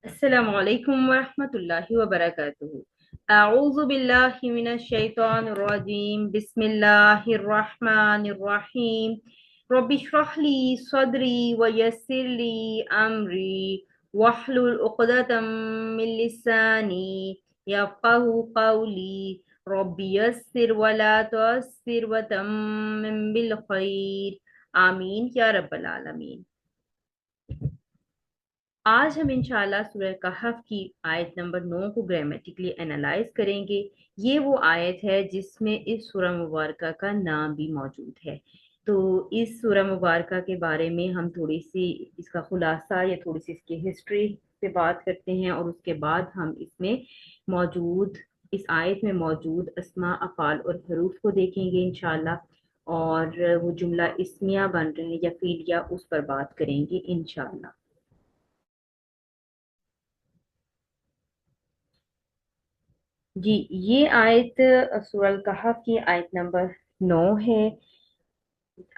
अस्सलामु अलैकुम वरहमतुल्लाहि वबरकातुहू। अऊज़ु बिल्लाहि मिनश शैतानिर रजीम। बिस्मिल्लाहिर रहमानिर रहीम। रब्बि इश्रह ली सदरी व यस्सिर ली अमरी वहलुल उक़दतम मिन लिसानी यफ़क़हू क़ौली। रब्बि यस्सिर व ला तुअस्सिर व तम्मिम बिल खैर। आमीन या रब्बल आलमीन। आज हम इंशाल्लाह सूरह कहफ की आयत नंबर 9 को ग्रामेटिकली एनालाइज करेंगे। ये वो आयत है जिसमें इस सूरह मुबारक का नाम भी मौजूद है। तो इस सूरह मुबारक के बारे में हम थोड़ी सी इसका खुलासा या थोड़ी सी इसकी हिस्ट्री पे बात करते हैं, और उसके बाद हम इसमें मौजूद इस आयत में मौजूद अस्मा अफ़ाल और हरूफ को देखेंगे इंशाल्लाह। और वो जुमला इस्मिया बन रहे हैं या फीलिया, उस पर बात करेंगे इंशाल्लाह। जी, ये आयत सूरह कहफ की आयत नंबर 9 है।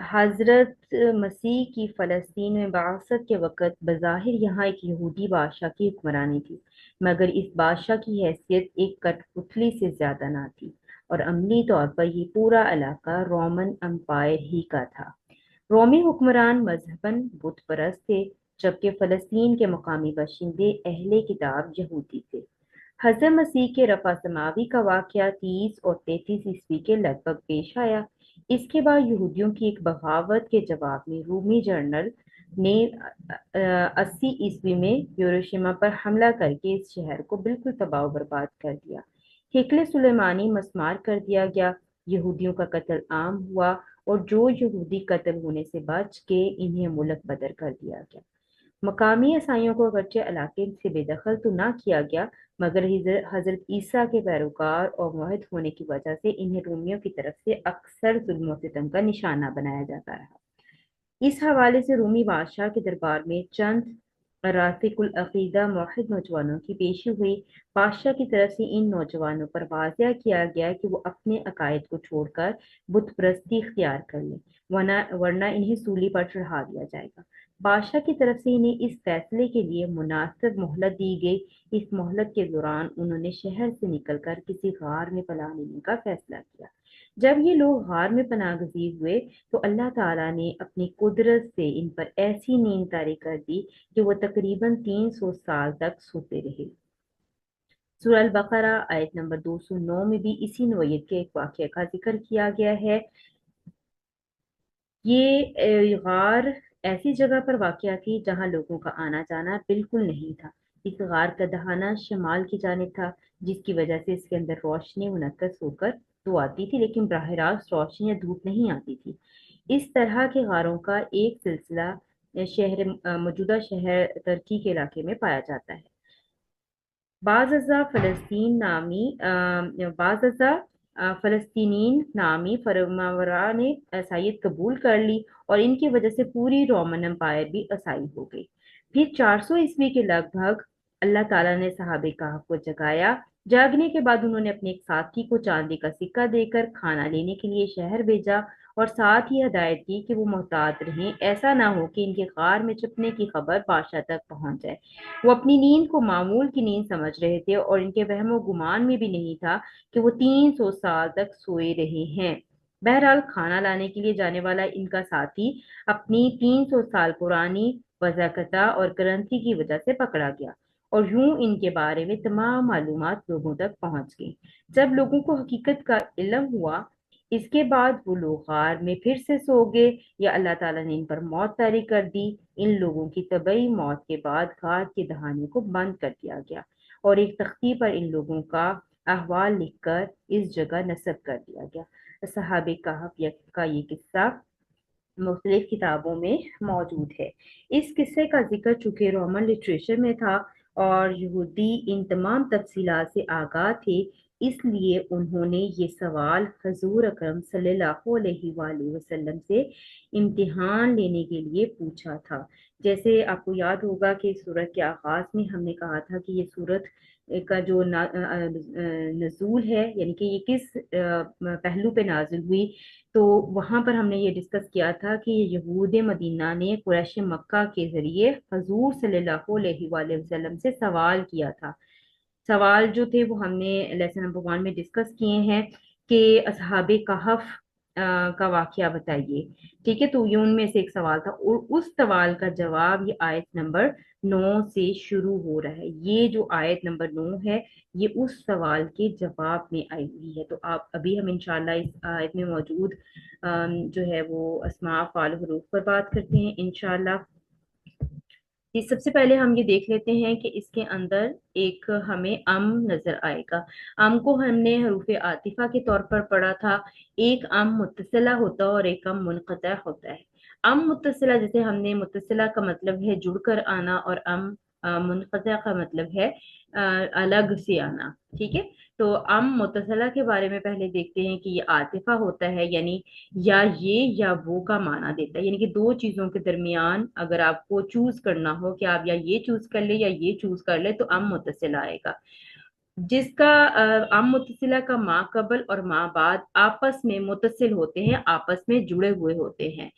हजरत मसीह की फ़लस्तीन में बासत के वक़्त बज़ाहिर यहाँ एक यहूदी बादशाह की हुक्मरानी थी, मगर इस बादशाह की हैसियत एक कठपुतली से ज़्यादा ना थी, और अमली तौर पर ये पूरा इलाका रोमन अम्पायर ही का था। रोमी हुक्मरान मजहबन बुत परस्त थे, जबकि फ़लस्तीन के मकामी बाशिंदे अहले किताब यहूदी थे। हज़रत मसीह के रफ़ा समावी का वाक़या 30 और 33 ईस्वी के लगभग पेश आया। इसके बाद यहूदियों की एक बगावत के जवाब में रूमी जनरल ने 80 ईस्वी में यरूशलेम पर हमला करके इस शहर को बिल्कुल तबाह बर्बाद कर दिया। हिकले सुलेमानी मस्मार कर दिया गया। यहूदियों का कत्ल आम हुआ, और जो यहूदी कत्ल होने से बच के इन्हें मुल्क बदर कर दिया गया। मकामी ईसाइयों को अगरचे इलाके से बेदखल तो ना किया गया, मगर हजरत ईसा के पैरोकार और मुअहिद होने की वजह से इन्हें रोमियों की तरफ से अक्सर जुल्म सितम का निशाना बनाया जाता रहा। इस हवाले से रूमी बादशाह के दरबार में चंद रासिकुल अकीदा मुअहिद नौजवानों की पेशी हुई। बादशाह की तरफ से इन नौजवानों पर वाज़िया किया गया कि वो अपने अकायद को छोड़कर बुत परस्ती इख्तियार कर लें, वरना वरना इन्हें सूली पर चढ़ा दिया जाएगा। बादशाह की तरफ से इन्हें इस फैसले के लिए मुनासिब मोहलत दी गई। इस मोहलत के दौरान उन्होंने शहर से निकलकर किसी गार में पनाह लेने का फैसला किया। जब ये लोग गार में पनाह गजीर हुए, तो अल्लाह ताला ने अपनी कुदरत से इन पर ऐसी नींद तारी कर दी कि वो तकरीबन 300 साल तक सोते रहे। सूरह अल बकरा आयत नंबर 209 में भी इसी नौयत के एक वाक़ये का जिक्र किया गया है। ये गार ऐसी जगह पर वाक़या थी जहाँ लोगों का आना जाना बिल्कुल नहीं था। इस गार का दहाना शमाल की जानिब था, जिसकी वजह से इसके अंदर रोशनी मुनक्कस होकर तो आती थी, लेकिन बराह रास्त रोशनी या धूप नहीं आती थी। इस तरह के गारों का एक सिलसिला मौजूदा शहर तुर्की के इलाके में पाया जाता है। बाज़ फ़लस्तीनीन नामी फरमावरा ने ईसाईयत कबूल कर ली, और इनकी वजह से पूरी रोमन एम्पायर भी ईसाई हो गई। फिर 400 ईस्वी के लगभग अल्लाह ताला ने सहाबे कहफ को जगाया। जागने के बाद उन्होंने अपने एक साथी को चांदी का सिक्का देकर खाना लेने के लिए शहर भेजा, और साथ ही हदायत की कि वो मोहतात रहें, ऐसा ना हो कि इनके गार में छुपने की खबर बादशाह तक पहुंच जाए। वो अपनी नींद को मामूल की नींद समझ रहे थे, और इनके वहमो गुमान में भी नहीं था कि वो 300 साल तक सोए रहे हैं। बहरहाल खाना लाने के लिए जाने वाला इनका साथी अपनी 300 साल पुरानी वज़ाकता और करंसी की वजह से पकड़ा गया, और यूं इनके बारे में तमाम मालूमात लोगों तक पहुंच गई। जब लोगों को हकीकत का इल्म हुआ, इसके बाद वो लोग गार में फिर से सो गए, या अल्लाह ताला ने इन पर मौत तारी कर दी। इन लोगों की तबई मौत के बाद गार के दहाने को बंद कर दिया गया, और एक तख्ती पर इन लोगों का अहवाल लिखकर इस जगह नस्ब कर दिया गया। सहाबे कहफ का ये किस्सा मुख्तलिफ किताबों में मौजूद है। इस किस्से का जिक्र चूंकि रोमन लिटरेचर में था, और यहूदी इन तमाम तफसीलात से आगाह थे, इसलिए उन्होंने ये सवाल हजूर अकरम सल्लल्लाहु अलैहि वसल्लम से इम्तिहान लेने के लिए पूछा था جیسے آپ کو یاد ہوگا کہ سورت کے آغاز میں ہم نے کہا تھا کہ یہ سورت کا جو نزول ہے، یعنی کہ یہ کس پہلو پہ نازل ہوئی، تو وہاں پر ہم نے یہ ڈسکس کیا تھا کہ یہ یہود مدینہ نے قریش مکہ کے ذریعے حضور صلی اللہ علیہ وآلہ وسلم سے سوال کیا تھا۔ سوال جو تھے وہ ہم نے لیسن نمبر 1 میں ڈسکس کیے ہیں کہ اصحاب کہف کا واقعہ بتائیے، ٹھیک ہے، تو یہ ان میں سے ایک سوال تھا، اور اس سوال کا جواب یہ آیت نمبر 9 سے شروع ہو رہا ہے۔ یہ جو آیت نمبر 9 ہے یہ اس سوال کے جواب میں آئی ہوئی ہے۔ تو آپ ابھی ہم انشاءاللہ اس آیت میں موجود جو ہے وہ اسماء افعال حروف پر بات کرتے ہیں انشاءاللہ۔ سب سے پہلے ہم یہ دیکھ لیتے ہیں کہ اس کے اندر ایک ہمیں ام نظر آئے گا۔ ام کو ہم نے حروف عاطفہ کے طور پر پڑھا تھا۔ ایک ام متصلہ ہوتا ہے اور ایک ام منقطع ہوتا ہے۔ ام متصلہ جیسے ہم نے، متصلہ کا مطلب ہے جڑ کر آنا، اور ام منقطع کا مطلب ہے الگ سے آنا، ٹھیک ہے۔ تو ام متصلہ کے بارے میں پہلے دیکھتے ہیں کہ یہ عاطفہ ہوتا ہے، یعنی یا یہ یا وہ کا معنی دیتا ہے، یعنی کہ دو چیزوں کے درمیان اگر آپ کو چوز کرنا ہو کہ آپ یا یہ چوز کر لیں یا یہ چوز کر لیں تو ام متصل آئے گا، جس کا ام متصلہ کا ما قبل اور ما بعد آپس میں متصل ہوتے ہیں، آپس میں جڑے ہوئے ہوتے ہیں۔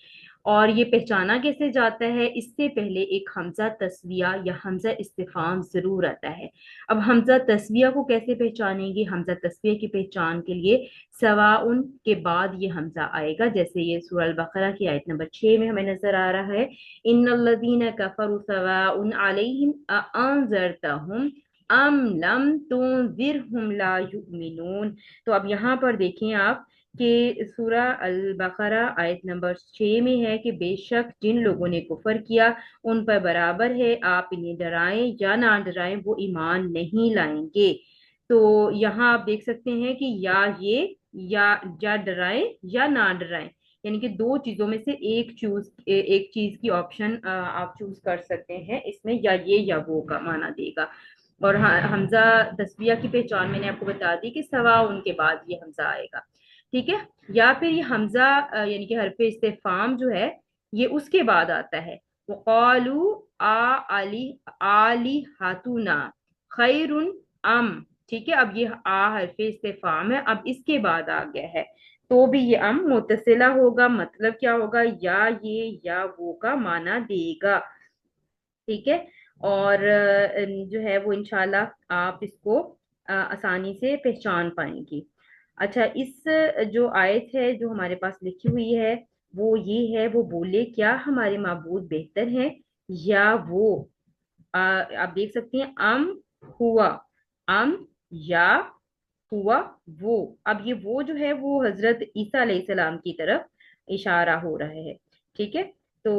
اور یہ پہچانا کیسے جاتا ہے؟ اس سے پہلے ایک حمزہ تسویہ یا حمزہ استفہام ضرور آتا ہے۔ اب حمزہ تسویہ کو کیسے پہچانیں گے؟ حمزہ تسویہ کی پہچان کے لیے سواء کے بعد یہ حمزہ آئے گا، جیسے یہ سورہ البقرہ کی آیت نمبر 6 میں ہمیں نظر آ رہا ہے، ان الذین کفروا سواء علیہم اانذرتہم ام لم تنذرہم لا یؤمنون۔ تو اب یہاں پر دیکھیں آپ کہ سورہ البقرہ آیت نمبر 6 میں ہے کہ بے شک جن لوگوں نے کفر کیا ان پر برابر ہے آپ انہیں ڈرائیں یا نہ ڈرائیں وہ ایمان نہیں لائیں گے۔ تو یہاں آپ دیکھ سکتے ہیں کہ یا یہ یا ڈرائیں یا نہ ڈرائیں، یعنی کہ دو چیزوں میں سے ایک چیز کی آپشن آپ چوز کر سکتے ہیں، اس میں یا یہ یا وہ کا معنی دے گا۔ اور حمزہ تسویہ کی پہچان میں نے آپ کو بتا دی کہ سوا ان کے بعد یہ حمزہ آئے گا، ٹھیک ہے۔ یا پھر یہ حمزہ یعنی کہ حرف استفہام جو ہے یہ اس کے بعد آتا ہے، وقالوا آلہتنا خیر ام، ٹھیک ہے۔ اب یہ حرف استفہام ہے، اب اس کے بعد آ گیا ہے تو بھی یہ ام متصلہ ہوگا، مطلب کیا ہوگا؟ یا یہ یا وہ کا معنی دے گا، ٹھیک ہے۔ اور جو ہے وہ انشاءاللہ آپ اس کو آسانی سے پہچان پائیں گی۔ اچھا، اس جو آیت ہے جو ہمارے پاس لکھی ہوئی ہے وہ یہ ہے، وہ بولے کیا ہمارے معبود بہتر ہیں یا وہ، آپ دیکھ سکتے ہیں ام یا ہوا وہ۔ اب یہ وہ جو ہے وہ حضرت عیسیٰ علیہ السلام کی طرف اشارہ ہو رہا ہے، ٹھیک ہے۔ تو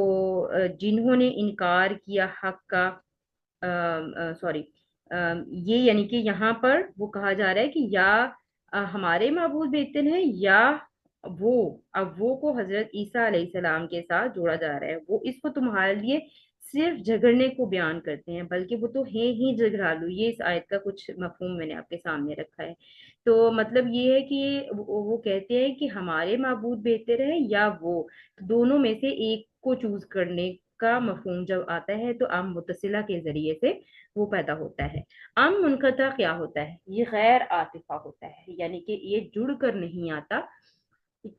جنہوں نے انکار کیا حق کا، سوری، یہ یعنی کہ یہاں پر وہ کہا جا رہا ہے کہ یا ہمارے معبود بہتر ہیں یا وہ، اب وہ کو حضرت عیسیٰ علیہ السلام کے ساتھ جوڑا جا رہا ہے، وہ اس کو تمہارے لیے صرف جھگڑنے کو بیان کرتے ہیں بلکہ وہ تو ہیں ہی جھگڑالو۔ یہ اس آیت کا کچھ مفہوم میں نے آپ کے سامنے رکھا ہے۔ تو مطلب یہ ہے کہ وہ کہتے ہیں کہ ہمارے معبود بہتر ہے یا وہ، دونوں میں سے ایک کو چوز کرنے کا مفہوم جب آتا ہے تو ام متصلہ کے ذریعے سے وہ پیدا ہوتا ہے۔ ام منقطع کیا ہوتا ہے؟ یہ غیر عاطفہ ہوتا ہے، یعنی کہ یہ جڑ کر نہیں آتا،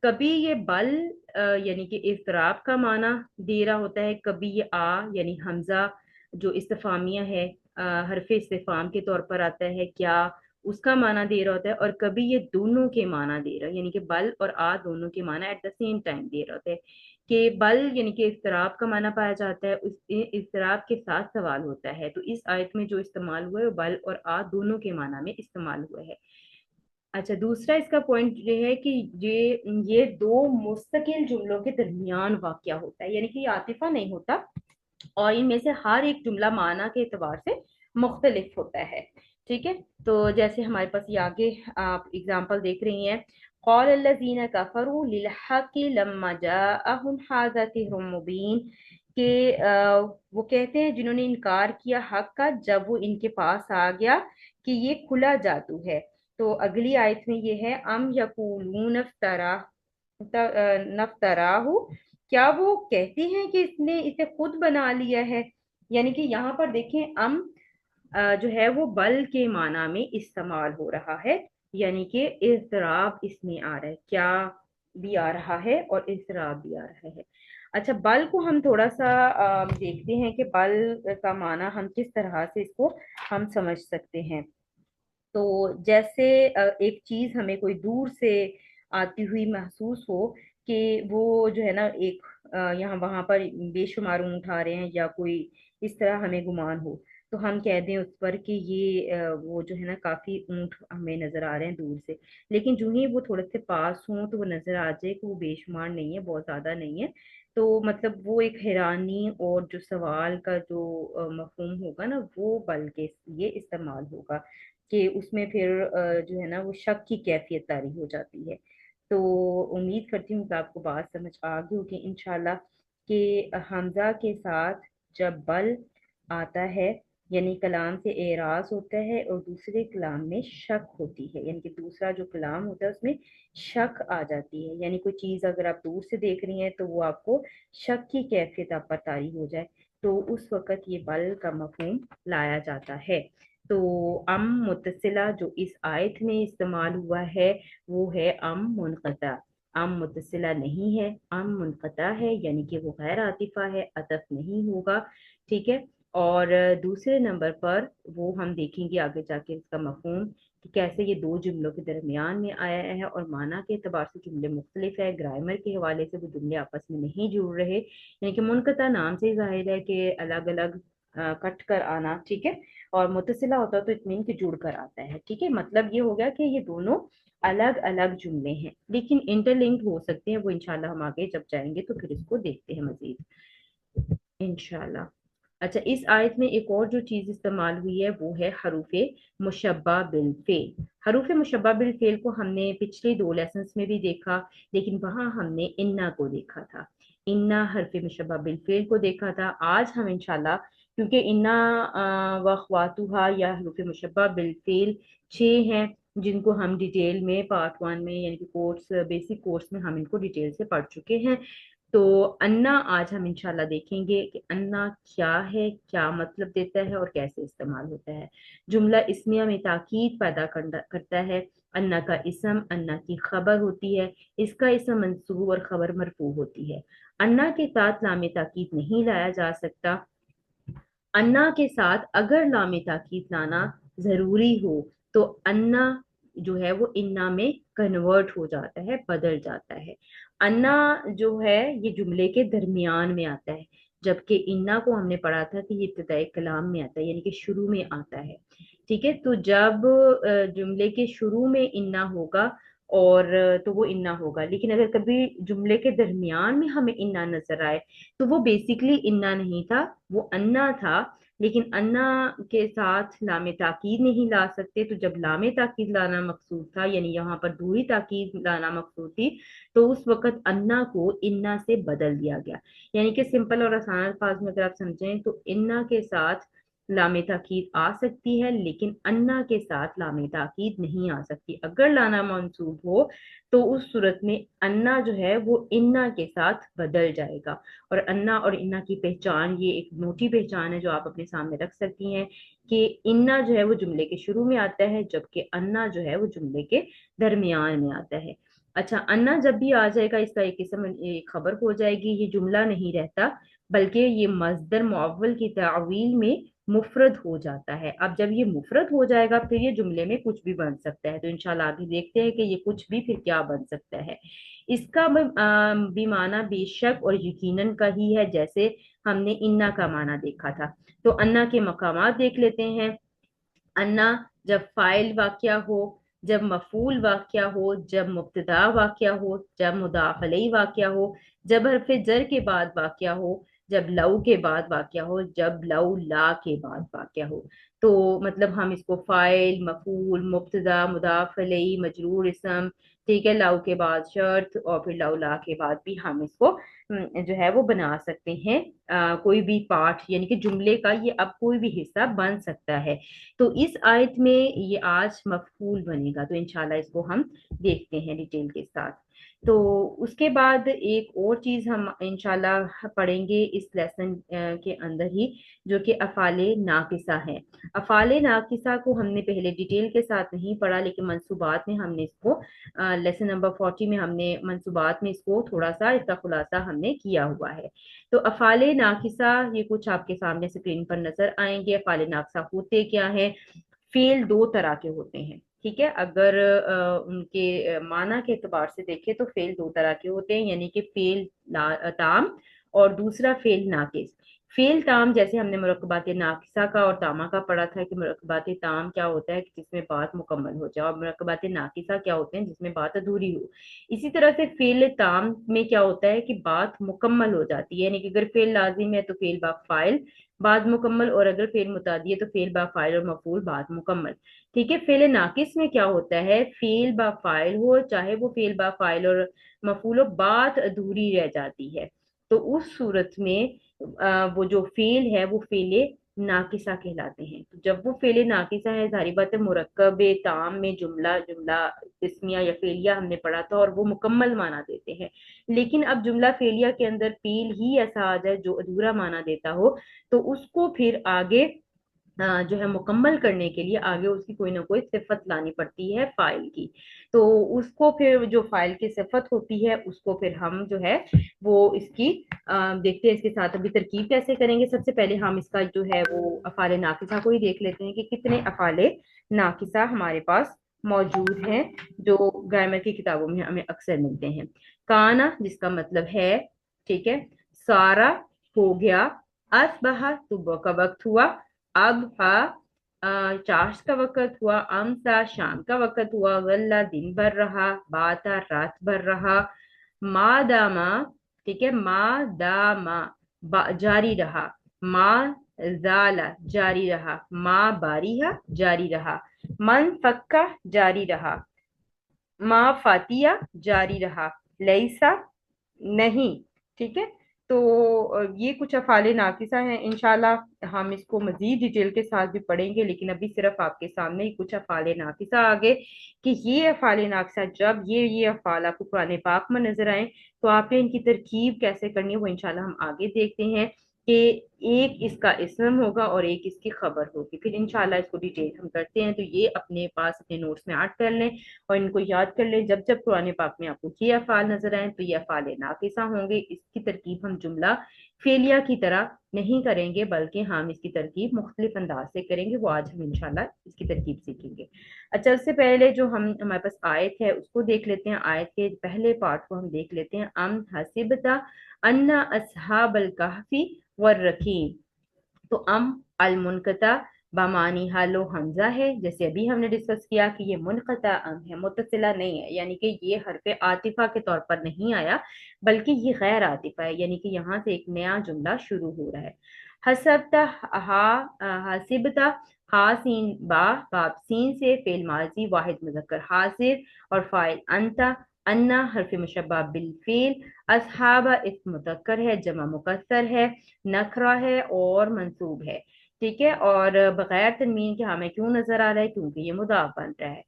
کبھی یہ بل یعنی کہ اضطراب کا معنی دے رہا ہوتا ہے، کبھی یہ یعنی حمزہ جو استفہامیہ ہے حرف استفہام کے طور پر آتا ہے کیا، اس کا معنی دے رہا ہوتا ہے، اور کبھی یہ دونوں کے معنی دے رہا ہے، یعنی کہ بل اور دونوں کے معنی ایٹ دا سیم ٹائم دے رہا ہوتا ہے، کہ بل یعنی کہ اضطراب کا معنی پایا جاتا ہے، اس اضطراب کے ساتھ سوال ہوتا ہے، تو اس آیت میں جو استعمال ہوا ہے وہ بل اور دونوں کے معنی میں استعمال ہوا ہے۔ اچھا، دوسرا اس کا پوائنٹ یہ ہے کہ یہ دو مستقل جملوں کے درمیان واقع ہوتا ہے، یعنی کہ یہ عاطفہ نہیں ہوتا، اور ان میں سے ہر ایک جملہ معنی کے اعتبار سے مختلف ہوتا ہے، ٹھیک ہے۔ تو جیسے ہمارے پاس یہ آگے آپ اگزامپل دیکھ رہی ہیں، قال الذین کفروا للحق لما جاءهم ھذا سحر مبین، کہ وہ کہتے ہیں جنہوں نے انکار کیا حق کا جب وہ ان کے پاس آ گیا کہ یہ کھلا جادو ہے۔ تو اگلی آیت میں یہ ہے ام یقولون نفتراہ، क्या वो कहते हैं कि इसने इसे खुद बना लिया है? यानी कि यहाँ पर देखें जो है वो बल के माना में इस्तेमाल हो रहा है, यानी कि इज़्तिराब इसमें आ रहा है, क्या भी आ रहा है और इज़्तिराब भी आ रहा है। अच्छा, बल को हम थोड़ा सा देखते हैं कि बल का माना हम किस तरह से इसको हम समझ सकते हैं। तो जैसे एक चीज हमें कोई दूर से आती हुई महसूस हो कि वो जो है ना एक यहाँ वहां पर बेशुमार ऊँट आ रहे हैं या कोई इस तरह हमें गुमान हो, तो हम कह दें उस पर कि ये वो जो है ना काफी ऊँट हमें नजर आ रहे हैं दूर से। लेकिन जो ही वो थोड़े से पास हों तो वो नजर आ जाए कि वो बेशुमार नहीं है, बहुत ज्यादा नहीं है, तो मतलब वो एक हैरानी और जो सवाल का जो मफहूम होगा ना, वो बल के लिए इस्तेमाल होगा कि उसमें फिर जो है ना वो शक की कैफियत तारी हो जाती है। तो उम्मीद करती हूँ कि आपको बात समझ आ गई होगी इंशाल्लाह, कि हमजा के साथ जब बल आता है, यानी कलाम से एराज होता है और दूसरे कलाम में शक होती है, यानी कि दूसरा जो कलाम होता है उसमें शक आ जाती है, यानी कोई चीज़ अगर आप दूर से देख रही हैं तो वो आपको शक की कैफियत आप पर तारी हो जाए, तो उस वक़्त ये बल का मफहूम लाया जाता है। तो अम मुतसिला जो इस आयत में इस्तेमाल हुआ है वो है अम मुनक़ता। अम मुतसिला नहीं है, अम मुनक़ता है, यानी कि वो गैर आतिफा है, अतफ नहीं होगा। ठीक है। और दूसरे नंबर पर वो हम देखेंगे आगे जाके इसका मफहूम कि कैसे ये दो जुमलों के दरमियान में आया है, और माना के एतबार से जुमले मुख्तलिफ है, ग्रामर के हवाले से वो जुमले आपस में नहीं जुड़ रहे, यानी कि मुनक़ता नाम से ही जाहिर है कि अलग अलग कट कर आना। ठीक है। और मुतसिला होता है तो इट मीन कि जुड़ कर आता है। ठीक है, मतलब ये हो गया कि ये दोनों अलग अलग जुमले हैं लेकिन इंटरलिंक्ड हो सकते हैं, वो इंशाल्लाह हम आगे जब जाएंगे तो फिर इसको देखते हैं मजीद इंशाल्लाह। अच्छा, इस आयत में एक और जो चीज इस्तेमाल हुई है वो है हरूफे मुशब्बा बिल फेल। हरूफे मुशब्बा बिल फेल को हमने पिछले दो लेसन्स में भी देखा, लेकिन वहां हमने इन्ना को देखा था, इन्ना हरफे मुशब्बा बिल फेल को देखा था। आज हम इंशाल्लाह, क्योंकि इन्ना व ख्वातुहा या हरूफे मुशब्बा बिल फेल 6 हैं, जिनको हम डिटेल में पार्ट 1 में यानी कि कोर्स बेसिक कोर्स में हम इनको डिटेल से पढ़ चुके हैं। तो अन्ना आज हम इंशाल्लाह देखेंगे कि अन्ना क्या है, क्या मतलब देता है और कैसे इस्तेमाल होता है। जुमला इस्मिया में ताकीद पैदा करता है। अन्ना का इसम अन्ना की खबर होती है, इसका इसम मंसूब और खबर मरफू होती है। अन्ना के साथ लामे ताकीद नहीं लाया जा सकता। अन्ना के साथ अगर लामे ताकीद लाना जरूरी हो तो अन्ना जो है वो इन्ना में कन्वर्ट हो जाता है, बदल जाता है। अन्ना जो है ये जुमले के दरमियान में आता है, जबकि इन्ना को हमने पढ़ा था कि ये इब्तिदाई कलाम में आता है, यानी कि शुरू में आता है। ठीक है, तो जब जुमले के शुरू में इन्ना होगा और तो वो इन्ना होगा, लेकिन अगर कभी जुमले के दरमियान में हमें इन्ना नजर आए तो वो बेसिकली इन्ना नहीं था, वो अन्ना था। लेकिन अन्ना के साथ लामे ताकीद नहीं ला सकते, तो जब लामे ताकीद लाना मकसूद था, यानी यहाँ पर दूरी ताकीद लाना मकसूद थी, तो उस वक्त अन्ना को इन्ना से बदल दिया गया। यानी कि सिंपल और आसान अल्फाज में अगर आप समझें तो इन्ना के साथ लामे ताकीद आ सकती है, लेकिन अन्ना के साथ लामे ताकीद नहीं आ सकती। अगर लाना मंसूब हो तो उस सूरत में अन्ना जो है वो इन्ना के साथ बदल जाएगा। और अन्ना और इन्ना की पहचान, ये एक मोटी पहचान है जो आप अपने सामने रख सकती हैं, कि इन्ना जो है वो जुमले के शुरू में आता है, जबकि अन्ना जो है वो जुमले के दरमियान में आता है। अच्छा, अन्ना जब भी आ जाएगा इसका एक किस्म एक खबर हो जाएगी, ये जुमला नहीं रहता, बल्कि ये मस्दर मुअव्वल की तावील में मुफरद हो जाता है। अब जब ये मुफरद हो जाएगा फिर ये जुमले में कुछ भी बन सकता है, तो इंशाल्लाह अभी देखते हैं कि ये कुछ भी फिर क्या बन सकता है। इसका भी माना बेशक और यकीनन का ही है, जैसे हमने इन्ना का माना देखा था। तो अन्ना के मकामात देख लेते हैं। अन्ना जब फाइल वाक़या हो, जब मफूल वाक़या हो, जब मुब्तदा वाक़या हो, जब मुदाफ अलैहि वाक़या हो, जब हरफ जर के बाद वाक़या हो, जब लव के बाद वाक़या हो, जब लव ला के बाद वाक़या हो। तो मतलब हम इसको फाइल, मफूल, मुब्तदा, मुदाफ अलैहि, मजरूर इसम, ठीक है, लव के बाद शर्त और फिर लव ला के बाद भी हम इसको जो है वो बना सकते हैं। कोई भी पार्ट यानी कि जुमले का ये अब कोई भी हिस्सा बन सकता है। तो इस आयत में ये आज मफूल बनेगा, तो इंशाल्लाह इसको हम देखते हैं डिटेल के साथ। تو اس کے بعد ایک اور چیز ہم انشاءاللہ پڑھیں گے اس لیسن کے اندر ہی، جو کہ افعال ناقصہ ہے۔ افعال ناقصہ کو ہم نے پہلے ڈیٹیل کے ساتھ نہیں پڑھا، لیکن منصوبات میں ہم نے اس کو لیسن نمبر 40 میں ہم نے منصوبات میں اس کو تھوڑا سا اس کا خلاصہ ہم نے کیا ہوا ہے۔ تو افعال ناقصہ یہ کچھ آپ کے سامنے اسکرین پر نظر آئیں گے۔ افعال ناقصہ ہوتے کیا ہیں؟ فیل دو طرح کے ہوتے ہیں، ٹھیک ہے؟ اگر ان کے معنی کے اعتبار سے دیکھیں تو فیل دو طرح کے ہوتے ہیں، یعنی کہ فیل تام اور دوسرا فیل ناقص۔ فیل تام جیسے ہم نے مرکبات ناقصہ کا اور تامہ کا پڑھا تھا کہ مرکبات تام کیا ہوتا ہے کہ جس میں بات مکمل ہو جائے، اور مرکبات ناقصہ کیا ہوتے ہیں جس میں بات ادھوری ہو۔ اسی طرح سے فیل تام میں کیا ہوتا ہے کہ بات مکمل ہو جاتی ہے، یعنی کہ اگر فیل لازم ہے تو فیل با فاعل بعد مکمل، اور اگر فعل متعدی ہے تو فعل با فاعل اور مفعول بعد مکمل، ٹھیک ہے؟ فعل ناقص میں کیا ہوتا ہے؟ فعل با فاعل ہو چاہے وہ فعل با فاعل اور مفعول ہو، بات ادھوری رہ جاتی ہے، تو اس صورت میں وہ جو فعل ہے وہ فعل ناقصہ کہلاتے ہیں۔ تو جب وہ فعل ناقصہ ہے، ظاہری بات ہے مرکب تام میں جملہ اسمیہ یا فعلیہ ہم نے پڑھا تھا اور وہ مکمل معنی دیتے ہیں، لیکن اب جملہ فعلیہ کے اندر فعل ہی ایسا آ جائے جو ادھورا معنی دیتا ہو، تو اس کو پھر آگے جو ہے مکمل کرنے کے لیے آگے اس کی کوئی نہ کوئی صفت لانی پڑتی ہے فاعل کی۔ تو اس کو پھر جو فاعل کی صفت ہوتی ہے اس کو پھر ہم جو ہے وہ اس کی دیکھتے ہیں، اس کے ساتھ ابھی ترکیب کیسے کریں گے۔ سب سے پہلے ہم اس کا جو ہے وہ افعال ناقصہ کو ہی دیکھ لیتے ہیں کہ کتنے افعال ناقصہ ہمارے پاس موجود ہیں جو گرامر کی کتابوں میں ہمیں اکثر ملتے ہیں۔ کانا جس کا مطلب ہے، ٹھیک ہے؟ سارا ہو گیا، اصبح صبح کا وقت ہوا، اب چاش کا وقت ہوا، امسا شام کا وقت ہوا، غلہ دن بھر رہا، باتا رات بھر رہا، ماداما، ٹھیک ہے؟ ماداما جاری رہا، ما زالا جاری رہا، ما باریہ جاری رہا، من فکا جاری رہا، ما فاتیہ جاری رہا، لیسا نہیں، ٹھیک ہے؟ تو یہ کچھ افعال ناقصہ ہیں، انشاءاللہ ہم اس کو مزید ڈیٹیل کے ساتھ بھی پڑھیں گے، لیکن ابھی صرف آپ کے سامنے ہی کچھ افعال ناقصہ آگے کہ یہ افعال ناقصہ جب یہ افعال آپ کو قرآن پاک میں نظر آئیں تو آپ نے ان کی ترکیب کیسے کرنی ہے وہ انشاءاللہ ہم آگے دیکھتے ہیں کہ ایک اس کا اسم ہوگا اور ایک اس کی خبر ہوگی، پھر انشاءاللہ اس کو ڈیٹیل ہم کرتے ہیں۔ تو یہ اپنے پاس اپنے نوٹس میں ایڈ کر لیں اور ان کو یاد کر لیں، جب جب قرآن پاک میں آپ کو یہ افعال نظر آئیں تو یہ افعال ناقصہ ہوں گے۔ اس کی ترکیب ہم جملہ فعلیہ کی طرح نہیں کریں گے، بلکہ ہم اس کی ترکیب مختلف انداز سے کریں گے، وہ آج ہم انشاءاللہ اس کی ترکیب سیکھیں گے۔ اچھا، اس سے پہلے جو ہمارے پاس آیت ہے اس کو دیکھ لیتے ہیں، آیت کے پہلے پارٹ کو ہم دیکھ لیتے ہیں۔ ام حسبتا ان اصحاب الکہف والرقیم، تو ام المنقطع بامانی حال و حمزہ ہے، جیسے ابھی ہم نے ڈسکس کیا کہ یہ منقطع ام ہے، متصلہ نہیں ہے، یعنی کہ یہ حرف عاطفہ کے طور پر نہیں آیا بلکہ یہ غیر عاطفہ ہے، یعنی کہ یہاں سے ایک نیا جملہ شروع ہو رہا ہے۔ حسبتا حسبتا، ہا سین با باب سین سے فعل ماضی واحد مذکر حاضر اور فاعل انتا، انا حرف مشبہ بالفعل، اصحاب اسم مذکر ہے جمع مکسر ہے، نکرہ ہے اور منصوب ہے، ٹھیک ہے؟ اور بغیر تنوین کے ہمیں کیوں نظر آ رہا ہے؟ کیونکہ یہ مضاف بن رہا ہے۔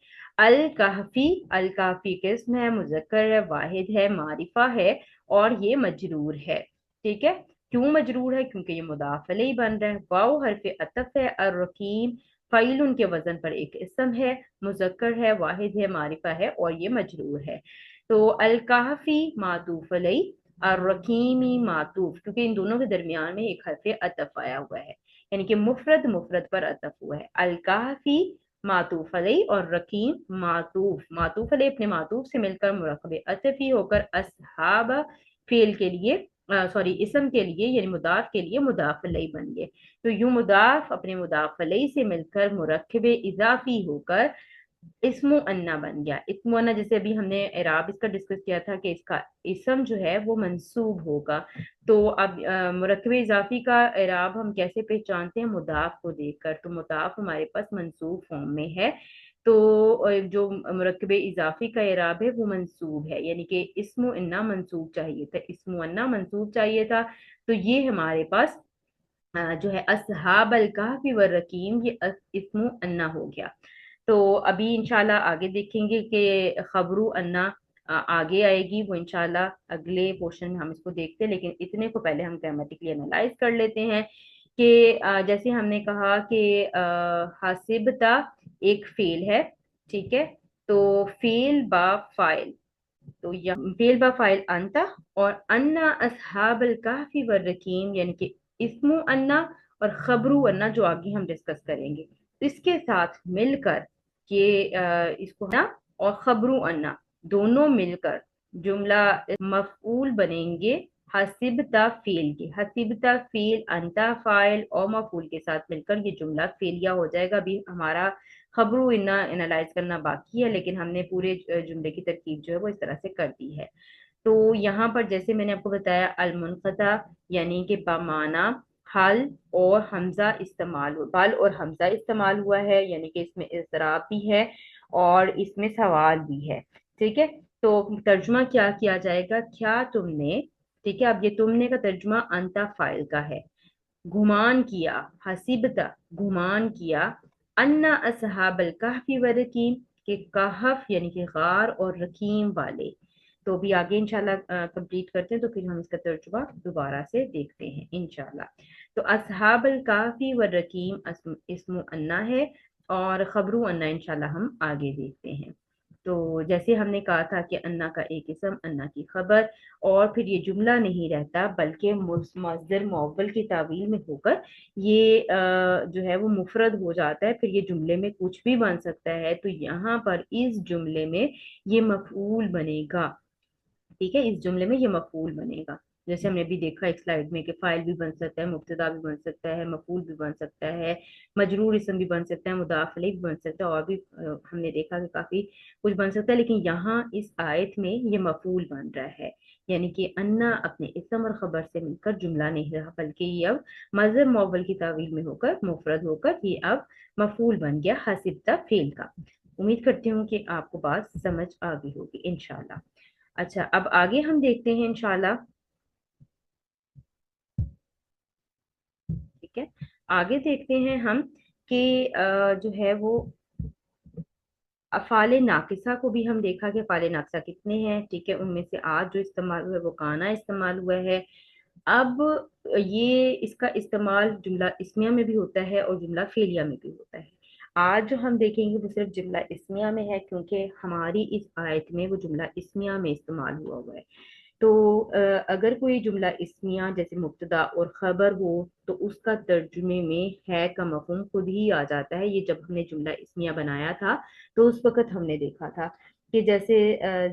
الکہفی، الکافی کا اسم ہے، مذکر ہے، واحد ہے، معرفہ ہے اور یہ مجرور ہے، ٹھیک ہے؟ کیوں مجرور ہے؟ کیونکہ یہ مضاف الیہ بن رہا ہے۔ واو حرف عطف ہے، الرقیم فعیل ان کے وزن پر ایک اسم ہے، مذکر ہے، واحد ہے، معرفہ ہے اور یہ مجرور ہے۔ تو الکہفی معطوف علیہ، الرقیمی معطوف، کیونکہ ان دونوں کے درمیان میں ایک حرف عطف آیا ہوا ہے، یعنی کہ مفرد مفرد پر عطف ہوا ہے۔ الکہفی معطوف علیہ اور رقیم معطوف علیہ اپنے معطوف سے مل کر مرکب عطفی ہو کر اصحاب فعل کے لیے اسم کے لیے یعنی مضاف کے لیے مضاف علیہ بن گئے۔ تو یوں مضاف اپنے مضاف علیہ سے مل کر مرکب اضافی ہو کر اسم و انا بن گیا۔ اسم و انا جیسے ابھی ہم نے اعراب اس کا ڈسکس کیا تھا کہ اس کا اسم جو ہے وہ منصوب ہوگا، تو اب مرکب اضافی کا اعراب ہم کیسے پہچانتے ہیں؟ مضاف کو دیکھ کر، تو مضاف ہمارے پاس منصوب فارم میں ہے، تو جو مرکب اضافی کا اعراب ہے وہ منصوب ہے، یعنی کہ اسم و انا منصوب چاہیے تھا، اسم و انا منصوب چاہیے تھا، تو یہ ہمارے پاس جو ہے اصحاب الکہف والرقیم یہ اسم و انا ہو گیا۔ تو ابھی انشاءاللہ آگے دیکھیں گے کہ خبرو انا आगे आएगी, वो इंशाल्लाह अगले पोर्शन में हम इसको देखते हैं, लेकिन इतने को पहले हम ग्रामेटिकली एनालाइज कर लेते हैं कि जैसे हमने कहा कि हासिबता एक फेल है, ठीक है। तो फेल बा फाइल, तो यहाँ फेल बा फाइल अंता, और अन्ना असहाबल काफी व रकीम, यानी कि इस्मु अन्ना और खबरू अन्ना जो आगे हम डिस्कस करेंगे, तो इसके साथ मिलकर ये इसको ना और खबरू अन्ना दोनों मिलकर जुमला मफऊल बनेंगे हसीबता फेल के। हसीबता फेल अंता फाइल और मफूल के साथ मिलकर ये जुमला फेलिया हो जाएगा। अभी हमारा खबरू इन्ना एनालाइज करना बाकी है, लेकिन हमने पूरे जुमले की तरकीब जो है वो इस तरह से कर दी है। तो यहाँ पर जैसे मैंने आपको बताया अलमुनक़ता यानी कि बमाना हल और हमजा इस्तेमाल हुआ, बल और हमजा इस्तेमाल हुआ है, यानी कि इसमें इज़राब भी है और इसमें सवाल भी है, ठीक है। तो तर्जुमा क्या किया जाएगा, क्या तुमने, ठीक है। अब ये तुमने का तर्जुमा अंता फाइल का है। गुमान किया, हसीबता गुमान किया, अन्ना असहाबल कहफी व रकीम, के कहफ यानी कि गार और रकीम वाले। तो भी आगे इंशाल्लाह कंप्लीट करते हैं, तो फिर हम इसका तर्जुमा दोबारा से देखते हैं इंशाल्लाह। तो असहाबल काफी व रकीम इस्मु अन्ना है, और खबरू अन्ना इंशाल्लाह हम आगे देखते हैं। तो जैसे हमने कहा था कि अन्ना का एक इसम, अन्ना की खबर, और फिर ये जुमला नहीं रहता बल्कि मस्दर मुअव्वल की तावील में होकर ये जो है वो मुफरद हो जाता है, फिर ये जुमले में कुछ भी बन सकता है। तो यहाँ पर इस जुमले में ये मफऊल बनेगा, ठीक है। इस जुमले में ये मफूल बनेगा, जैसे हमने अभी देखा एक स्लाइड में कि फाइल भी बन सकता है, मुब्तदा भी बन सकता है, मफूल भी बन सकता है, मजरूर इसम भी बन सकता है, मुदाफ अलैह भी बन सकता है, और भी हमने देखा कि काफी कुछ बन सकता है। लेकिन यहाँ इस आयत में ये मफूल बन रहा है, यानी कि अन्ना अपने इसम और खबर से मिलकर जुमला नहीं रहा, बल्कि ये अब मज़हब मुअव्वल की तावील में होकर मुफरद होकर ये अब मफूल बन गया हसिबता फेल का। उम्मीद करती हूँ कि आपको बात समझ आ गई होगी इंशाल्लाह। अच्छा, अब आगे हम देखते हैं इंशाल्लाह, ठीक है। आगे देखते हैं हम कि जो है वो अफ़ाले नाकिसा को भी हम देखा कि अफ़ाले नाकिसा कितने हैं, ठीक है। उनमें से आज जो इस्तेमाल हुआ है वो काना इस्तेमाल हुआ है। अब ये इसका इस्तेमाल जुमला इस्मिया में भी होता है और जुमला फेलिया में भी होता है। आज जो हम देखेंगे वो सिर्फ जुमला इस्मिया में है, क्योंकि हमारी इस आयत में वो जुमला इस्मिया में इस्तेमाल हुआ हुआ है। तो अगर कोई जुमला इस्मिया जैसे मुब्तदा और खबर हो, तो उसका तर्जुमे में है का मफहूम खुद ही आ जाता है। ये जब हमने जुमला इस्मिया बनाया था तो उस वक्त हमने देखा था कि जैसे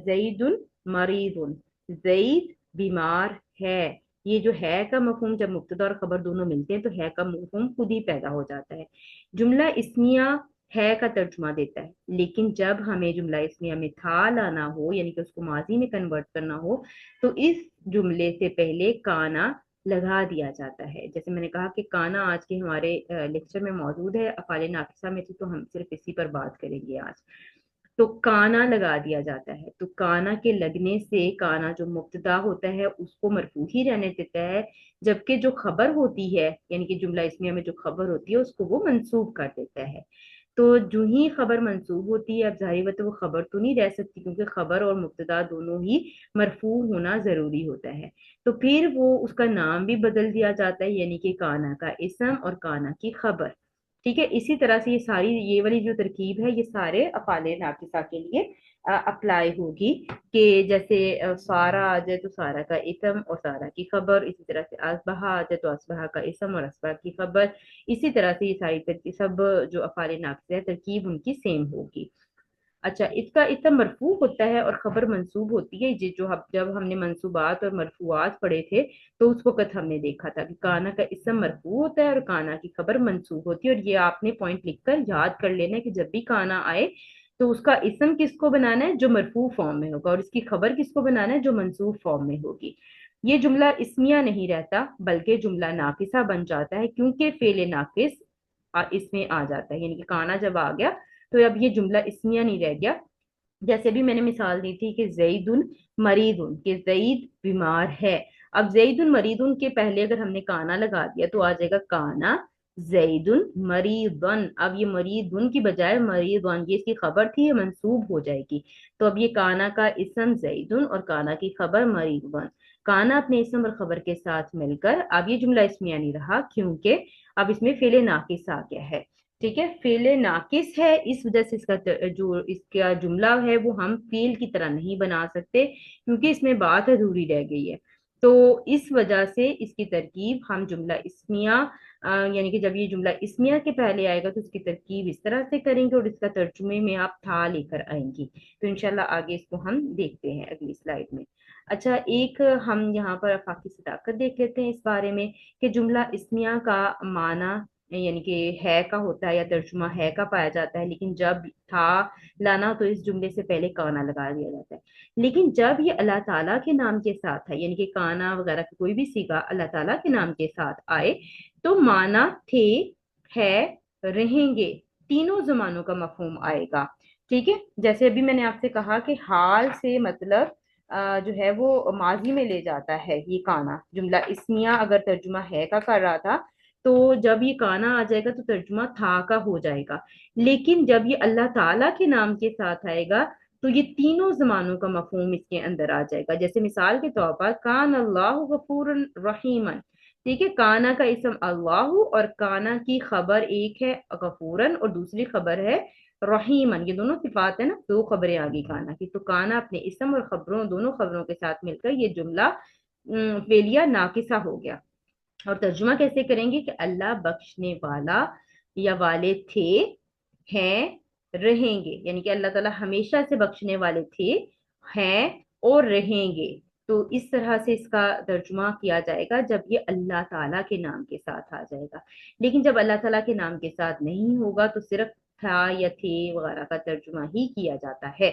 जईदुन मरीजुन, जईद बीमार है, ये जो है का मफहूम जब मुब्तदा और खबर दोनों मिलते हैं तो है का मफहूम खुद ही पैदा हो जाता है। जुमला इस्मिया है का तर्जुमा देता है, लेकिन जब हमें जुमला इस्मिया में था लाना हो, यानी कि उसको माजी में कन्वर्ट करना हो, तो इस जुमले से पहले काना लगा दिया जाता है। जैसे मैंने कहा कि काना आज के हमारे लेक्चर में मौजूद है, अफाले नाकिसा में थी, तो हम सिर्फ इसी पर बात करेंगे आज। तो काना लगा दिया जाता है, तो काना के लगने से काना जो मुब्तदा होता है उसको मरफू ही रहने देता है, जबकि जो खबर होती है यानी कि जुमला इस्मिया में जो खबर होती है उसको वो मंसूब कर देता है। तो जो ही खबर मंसूब होती है, अब जाहिर बात है वो खबर तो नहीं रह सकती, क्योंकि खबर और मुब्तदा दोनों ही मरफू होना जरूरी होता है। तो फिर वो उसका नाम भी बदल दिया जाता है, यानी कि काना का इसम और काना की खबर, ठीक है। इसी तरह से ये सारी ये वाली जो तरकीब है ये सारे अफाले नाकिसा के लिए अप्लाई होगी, कि जैसे सारा आ जाए तो सारा का इसम और सारा की खबर, इसी तरह से असबहा आ जाए तो असबहा का इसम और असबहा की खबर, इसी तरह से ये सारी तरकीब सब जो अफाले नाकिसा है तरकीब उनकी सेम होगी। अच्छा, इसका इसम मरफू होता है और खबर मंसूब होती है। ये जो जब हमने मंसूबात और मरफूआत पढ़े थे तो उस वक्त हमने देखा था कि काना का इसम मरफू होता है और काना की खबर मंसूब होती है। और ये आपने पॉइंट लिखकर याद कर लेना है कि जब भी काना आए तो उसका इसम किसको बनाना है, जो मरफू फॉर्म में होगा, और इसकी खबर किसको बनाना है, जो मंसूब फॉर्म में होगी। ये जुमला इस्मिया नहीं रहता बल्कि जुमला नाकिसा बन जाता है, क्योंकि फेले नाकिस इसमें आ जाता है, यानी कि काना जब आ गया तो अब ये जुमला इस्मिया नहीं रह गया। जैसे भी मैंने मिसाल दी थी कि जईदुन मरीदुन, कि जईद बीमार है। अब जईदुन मरीदुन के पहले अगर हमने काना लगा दिया तो आ जाएगा काना ज़ैदुन मरीदन, अब ये मरीदुन की बजाय मरीदन, ये इसकी खबर थी, ये मंसूब हो जाएगी। तो अब ये काना का इसम ज़ैदुन और काना की खबर मरीदन, काना अपने इसम और खबर के साथ मिलकर, अब ये जुमला इसमिया नहीं रहा क्योंकि अब इसमें फेले नाकिस आ गया है। ठीक है, फेले नाकिस है, इस वजह से इसका जो इसका जुमला है वो हम फेल की तरह नहीं बना सकते, क्योंकि इसमें बात अधूरी रह गई है। तो इस वजह से इसकी तरकीब हम जुमला इसमिया यानी कि जब ये जुमला इसमिया के पहले आएगा तो इसकी तरकीब इस तरह से करेंगे और इसका तर्जुमे में आप था लेकर आएंगी। तो इंशाल्लाह आगे इसको हम देखते हैं अगली स्लाइड में। अच्छा, एक हम यहाँ पर आफाकी सदाकत देख लेते हैं इस बारे में कि जुमला इसमिया का माना यानी कि है का होता है या तर्जुमा है का पाया जाता है, लेकिन जब था लाना हो तो इस जुमले से पहले काना लगा दिया जाता है। लेकिन जब ये अल्लाह ताला के नाम के साथ है, यानी कि काना वगैरह की कोई भी सीगा अल्लाह ताला के नाम के साथ आए, तो माना थे, है, रहेंगे, तीनों जमानों का मफहूम आएगा। ठीक है, जैसे अभी मैंने आपसे कहा कि हाल से मतलब जो है वो माजी में ले जाता है ये काना, जुमला इसमिया अगर तर्जुमा है का कर रहा था तो जब ये काना आ जाएगा तो तर्जुमा था का हो जाएगा। लेकिन जब ये अल्लाह ताला के नाम के साथ आएगा तो ये तीनों जमानों का मफहूम इसके अंदर आ जाएगा। जैसे मिसाल के तौर पर कान अल्लाह गफूरन रहीमन, ठीक है, काना का इसम अल्लाह और काना की खबर एक है गफूरन और दूसरी खबर है रहीमन, ये दोनों सिफात है ना, दो खबरें आ गई काना की। तो काना अपने इसम और खबरों दोनों खबरों के साथ मिलकर ये जुमला फेलिया नाकिसा हो गया। और तर्जुमा कैसे करेंगे कि अल्लाह बख्शने वाला या वाले थे, हैं, रहेंगे, यानी कि अल्लाह ताला हमेशा से बख्शने वाले थे, हैं और रहेंगे। तो इस तरह से इसका तर्जुमा किया जाएगा जब ये अल्लाह ताला के नाम के साथ आ जाएगा। लेकिन जब अल्लाह ताला के नाम के साथ नहीं होगा तो सिर्फ था या थे वगैरह का तर्जुमा ही किया जाता है।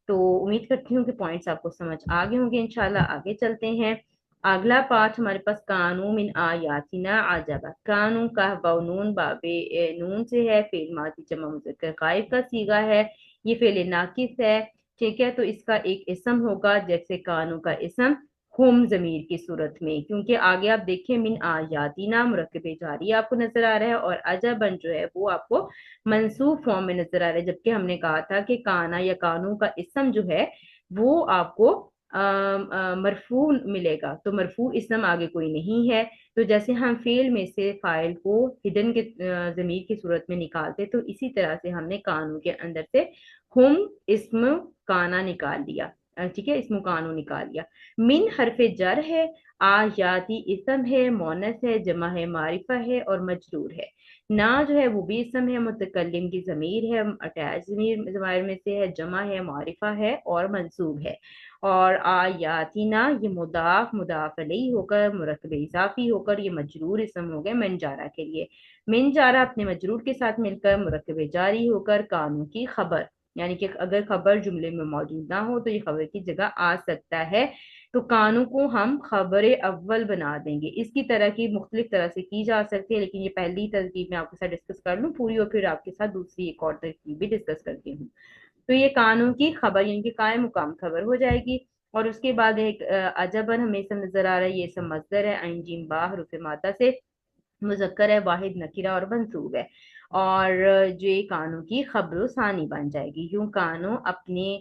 तो उम्मीद करती हूँ कि पॉइंट्स आपको समझ आ गए होंगे। इंशाल्लाह आगे चलते हैं। अगला पाठ हमारे पास कानून मिन आयातिना आजबा, कानून का बानून बाबे नून से है, फेल माजी जमा मुजक्कर गायब का सीगा है, ये फेल नाकिस है। ठीक है, तो इसका एक इसम होगा जैसे कानून का इसम हुम जमीर की सूरत में, क्योंकि आगे आप देखिए मिन आयातिना मुरक्कबे जारी आपको नजर आ रहा है और अजबन जो है वो आपको मंसूब फॉर्म में नजर आ रहा है, जबकि हमने कहा था कि काना या कानून का इसम जो है वो आपको मरफू मिलेगा। तो मरफू इसम आगे कोई नहीं है। तो जैसे हम फेल में से फाइल को हिडन के जमीर की सूरत में निकालते, तो इसी तरह से हमने कानून के अंदर से हुम इसम काना निकाल लिया। ठीक है, इसम कानून निकाल लिया। मिन हरफे जर है, आयाती इसम है, मोनस है, जमा है, मारिफा है और मजरूर है। ना जो है वो भी इसम है, मुतकल्लिम की जमीर है, अटैच जमीर जमायर में से है, जमा है, मारिफा है और मंसूब है। और आयातिना ये मुदाफ मुदाफ अलैहि होकर मुरक्कब इजाफी होकर ये मजरूर इसम हो गए मिन जारा के लिए। मिन जारा अपने मजरूर के साथ मिलकर मुरक्कब जारी होकर कानून की खबर, यानी कि अगर खबर जुमले में मौजूद ना हो तो ये खबर की जगह आ सकता है। तो कानों को हम खबर अव्वल बना देंगे। इसकी तरह की मुख्तलिफ तरह से की जा सकती है, लेकिन ये पहली तरकीब मैं आपके साथ डिस्कस कर लूँ पूरी और फिर आपके साथ दूसरी एक और तरकीब भी डिस्कस करती हूँ। तो ये कानून की खबर यानी कि कायम मुकाम खबर हो जाएगी। और उसके बाद एक अजबन हमें इसम नजर आ रहा है, ये इसम मस्दर है, आइन जीम बा हरूफ मादा से मुजक्कर है, वाहिद नकीरा और मंसूब है। और जो ये कानों की खबर सानी बन जाएगी। यूं कानों अपने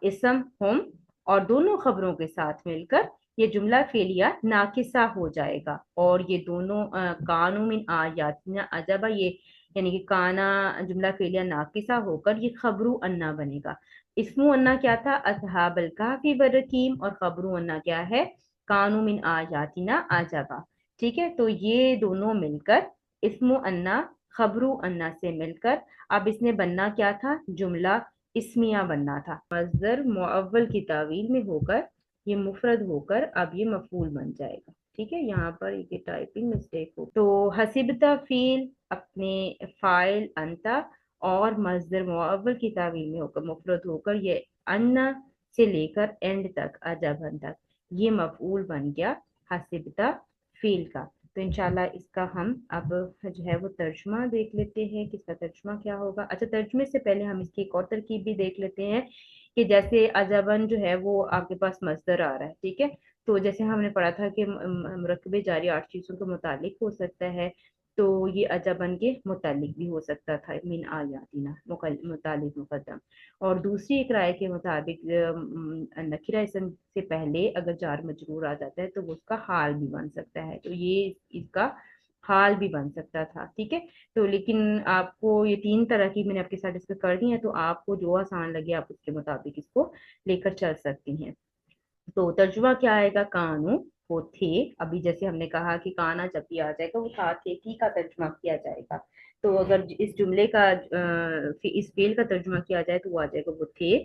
इसम हम और दोनों खबरों के साथ मिलकर ये जुमला फेलिया नाकिसा हो जाएगा। और ये दोनों कानून मिन आयातिना अजबा, ये यानी कि काना जुमला फेलिया नाकिसा होकर ये खबरू अन्ना बनेगा। इसमु अन्ना क्या था, असहाबल kahfi व रकीम, और खबरू अन्ना क्या है, कानू मिन आयातिना अजबा। ठीक है, तो ये दोनों मिलकर इस्मु अन्ना खबरू अन्ना से मिलकर अब इसने बनना क्या था, जुमला इस्मिया बनना था। मस्दर मुअव्वल की तावील में होकर ये मुफरद होकर अब ये मफूल बन जाएगा। ठीक है, यहाँ पर ये टाइपिंग मिस्टेक हो। तो हसीबता फील अपने फाइल अंता और मस्दर मुअव्वल की तावील में होकर मुफरद होकर ये अन्ना से लेकर एंड तक अजबन तक ये मफूल बन गया हसीबता फील का। तो इंशाल्लाह इसका हम अब जो है वो तर्जुमा देख लेते हैं कि इसका तर्जुमा क्या होगा। अच्छा, तर्जुमे से पहले हम इसकी एक और तरकीब भी देख लेते हैं कि जैसे अजबन जो है वो आपके पास मस्दर आ रहा है। ठीक है, तो जैसे हमने पढ़ा था कि मुरक्कबे जारी 8 चीजों के मुतालिक हो सकता है। تو یہ अजबन के मुतालिक भी हो सकता था, मिन आयातिना मुतालिक मुकद्दम। और दूसरी एक राय के मुताबिक नकिरा इसम से पहले अगर जार मजरूर आ जाता है तो वो उसका हाल भी बन सकता है, तो ये इसका हाल भी बन सकता था। ठीक है, तो लेकिन आपको ये तीन तरह की मैंने आपके साथ डिस्कस कर दी है, तो आपको जो आसान लगे आप उसके मुताबिक इसको लेकर चल सकती हैं। तो तर्जुमा क्या आएगा, कानू वो थे। अभी जैसे हमने कहा कि काना जब भी आ जाएगा वो था थे थी का तर्जुमा किया जाएगा। तो अगर इस जुमले का इस फेल का तर्जुमा किया जाए तो वो आ जाएगा वो थे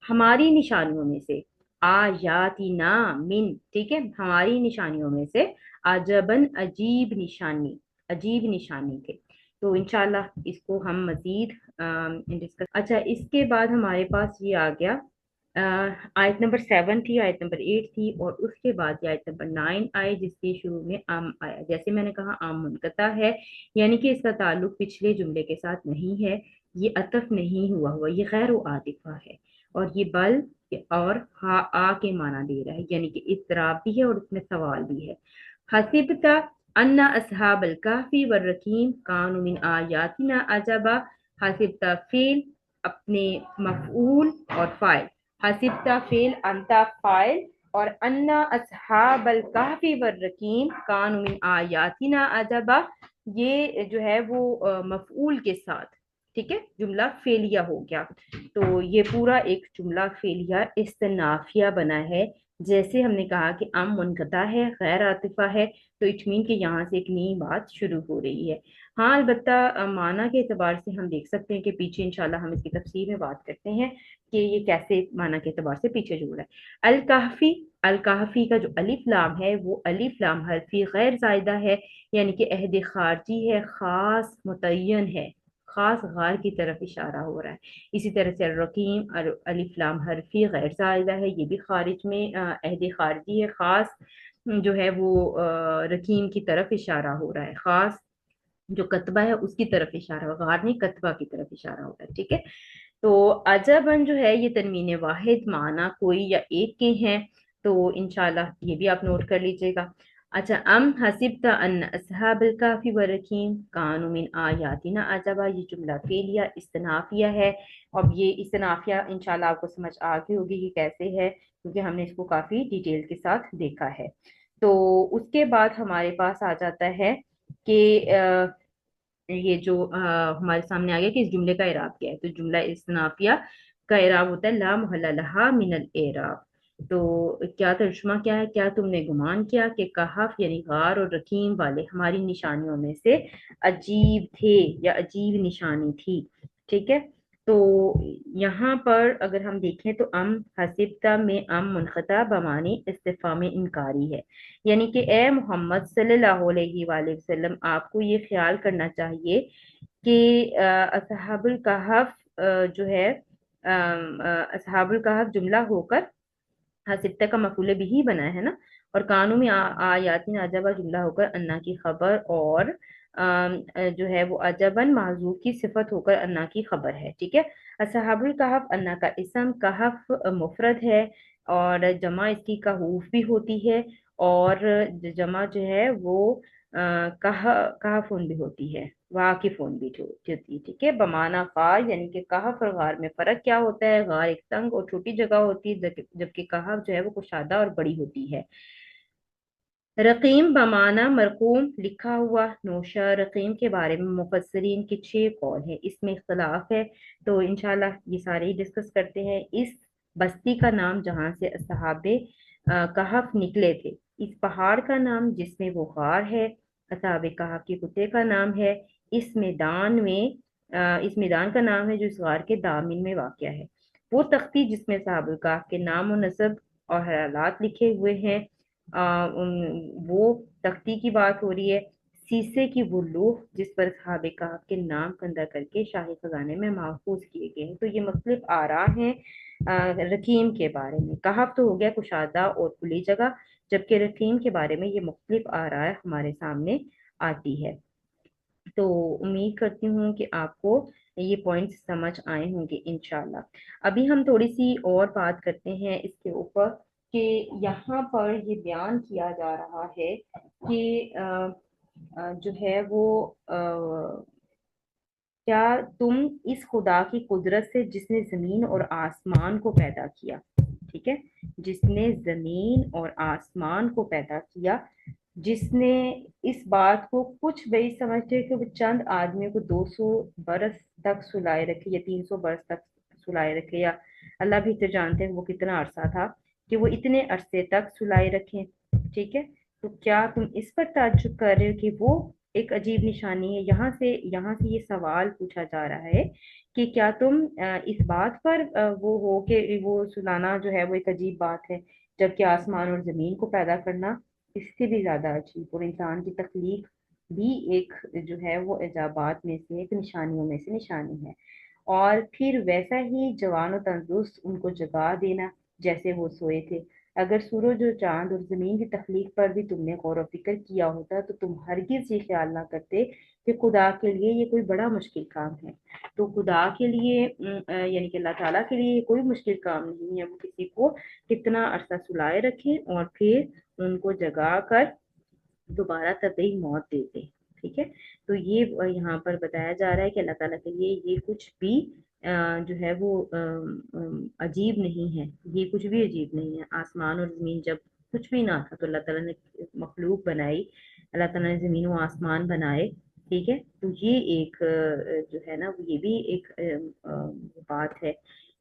हमारी निशानियों में से, आयातिना मिन, ठीक है, हमारी निशानियों में से, अजबन अजीब निशानी, अजीब निशानी थे। तो इंशाल्लाह इसको हम मजीद डिस्कस। अच्छा, इसके बाद हमारे पास ये आ गया आयत नंबर 7 थी, आयत नंबर 8 थी, और उसके बाद ये आयत नंबर 9 आए जिसके शुरू में आम आया। जैसे मैंने कहा आम मुनक़ता है, यानी कि इसका ताल्लुक पिछले जुमले के साथ नहीं है, ये अतफ नहीं हुआ हुआ, ये गैर आतिफा है, और ये बल और हा आ के माना दे रहा है, यानी कि इस्तराब भी है और उसमें सवाल भी है। हसिबता अन्ना असहाबल कहफी वर रकीम कानू मिन आयातिना अजबा। हसिबता फेल, अपने मफऊल और फाइल, हसिबता फेल, अंता फाइल, और अन्ना असहाबल कहफी वर रकीम कानू मिन आयातिना अजबा, ये जो है वो मफऊल के साथ, ठीक है, जुमला फेलिया हो गया। तो ये पूरा एक जुमला फेलिया इस्तनाफिया बना है। जैसे हमने कहा कि अम मुनक़ता है, गैर आतिफा है, तो इट मीन कि यहाँ से एक नई बात शुरू हो रही है। हाँ, अलबत्ता माना के एतबार से हम देख सकते हैं कि पीछे इंशाल्लाह हम इसकी तफसीर में बात करते हैं कि ये कैसे माना के एतबार से पीछे जुड़ रहा है। अल कहफी, अल कहफी का जो अलिफ लाम है वो अलिफ लाम हरफी गैर जायदा है, यानी कि अहद खारजी है, खास मुतय्यन है, खास गार की तरफ इशारा हो रहा है। इसी तरह से रकीम और अलिफ लाम हरफी गैर जायदा है, ये भी खारिज में अहद खारजी है, खास जो है वो रकीम की तरफ इशारा हो रहा है, खास जो कतबा है उसकी तरफ इशारा होगा, गार नहीं कतबा की तरफ इशारा होगा। ठीक है, तो अजबन जो है ये तनवीन वाहिद माना कोई या एक के हैं, तो इंशाल्लाह ये भी आप नोट कर लीजिएगा। अच्छा, अम हसिबता अन असहाबल काफी व रकीम कानू मिन आयातिना अजबा, ये जुमला फेलिया इस्तनाफिया है। अब ये इस्तनाफिया इंशाल्लाह आपको समझ आ गई होगी कि कैसे है, क्योंकि हमने इसको काफी डिटेल के साथ देखा है। तो उसके बाद हमारे पास आ जाता है कि ये जो हमारे सामने आ गया कि इस जुमले का इराब क्या है। तो जुमला इस्नाफिया का इराब होता है ला मुहल्ला लहा मिनल एराब। तो क्या तर्जुमा क्या है, क्या तुमने गुमान किया कि कहफ यानी गार और रकीम वाले हमारी निशानियों में से अजीब थे या अजीब निशानी थी। ठीक है, तो यहाँ पर अगर हम देखें तो अम हसिबता में अम मुनक़ता बमानी इस्तिफ़ाम इनकारी है, यानी कि ए मोहम्मद सल्लल्लाहु अलैहि वसल्लम आपको ये ख्याल करना चाहिए कि असहाबुल कहफ जो है असहाबुल कहफ जुमला होकर हसिबता का मफूल बिही बना है ना, और कानू में आयातिन अजबा जुमला होकर अन्ना की खबर, और जो है वो अजबन माजूब की सिफत होकर अन्ना की खबर है। ठीक है, असहाबुल कहफ अन्ना का इसम, कहफ मुफरद है, और जमा इसकी कहूफ भी होती है, और जमा जो है वो कह कहफुन भी होती है, वाकिफुन भी होती है। ठीक है, बमाना गार, यानी कि कहफ और गार में फर्क क्या होता है, गार एक तंग और छोटी जगह होती है, जबकि कहफ जो है वो कुशादा और बड़ी होती है। रकीम बमाना मरकूम, लिखा हुआ, नोशा। रकीम के बारे में मुफस्सरीन के 6 कौल है, इसमें इख्तलाफ है, तो इंशाल्लाह ये सारे ही डिस्कस करते हैं। इस बस्ती का नाम जहाँ से असहाबे कहफ निकले थे, इस पहाड़ का नाम जिसमें वो गार है, असहाबे कहफ के कुत्ते का नाम है, इस मैदान में इस मैदान का नाम है जो इस गार के दामिन में वाक़या है, वो तख्ती जिसमें असहाबुल कहफ के नाम और नसब और हालात लिखे हुए हैं, वो तख्ती की बात हो रही है। शीशे की वो लौह जिस पर सहाबे कहफ के नाम कंधा करके शाही खजाने में महफूज किए गए हैं। तो ये मुख्तलिफ आरा हैं रकीम के बारे में। कहफ तो हो गया कुशादा और खुली जगह, जबकि रकीम के बारे में ये मुख्तलिफ आरा हमारे सामने आती है। तो उम्मीद करती हूँ कि आपको ये पॉइंट्स समझ आए होंगे इंशाल्लाह। अभी हम थोड़ी सी और बात करते हैं इसके ऊपर कि यहाँ पर ये बयान किया जा रहा है कि जो है वो क्या तुम इस खुदा की कुदरत से जिसने जमीन और आसमान को पैदा किया, ठीक है, जिसने जमीन और आसमान को पैदा किया, जिसने इस बात को कुछ भी समझते कि वो चंद आदमियों को 200 बरस तक सुलाए रखे या 300 बरस तक सुलाए रखे, या अल्लाह भी तो जानते हैं वो कितना अरसा था कि वो इतने अरसे तक सुलाए रखे, ठीक है। तो क्या तुम इस पर ताज्जुब कर रहे हो कि वो एक अजीब निशानी है? यहाँ से ये सवाल पूछा जा रहा है कि क्या तुम इस बात पर वो हो कि वो सुलाना जो है वो एक अजीब बात है, जबकि आसमान और जमीन को पैदा करना इससे भी ज्यादा अजीब, और इंसान की तख्लीक भी एक जो है वो इजाबात में से एक निशानियों में से निशानी है। और फिर वैसा ही जवान और तंदुरुस्त उनको जगा देना जैसे वो सोए थे। अगर सूरज और चांद और जमीन की तख्लीक पर भी तुमने गौर व फिक्र किया होता तो तुम हरगिज ये ख्याल ना करते कि खुदा के लिए ये कोई बड़ा मुश्किल काम है। तो खुदा के लिए यानी कि अल्लाह ताला के लिए ये कोई मुश्किल काम नहीं है, वो किसी को कितना अरसा सुलाए रखे और फिर उनको जगा कर दोबारा तबी मौत दे दे, ठीक है। तो ये यहाँ पर बताया जा रहा है कि अल्लाह ताला के लिए ये कुछ भी जो है वो अजीब नहीं है, ये कुछ भी अजीब नहीं है। आसमान और जमीन जब कुछ भी ना था तो अल्लाह ताला ने मखलूक बनाई, अल्लाह ताला ने जमीन व आसमान बनाए, ठीक है। तो ये एक जो है ना ये भी एक बात है।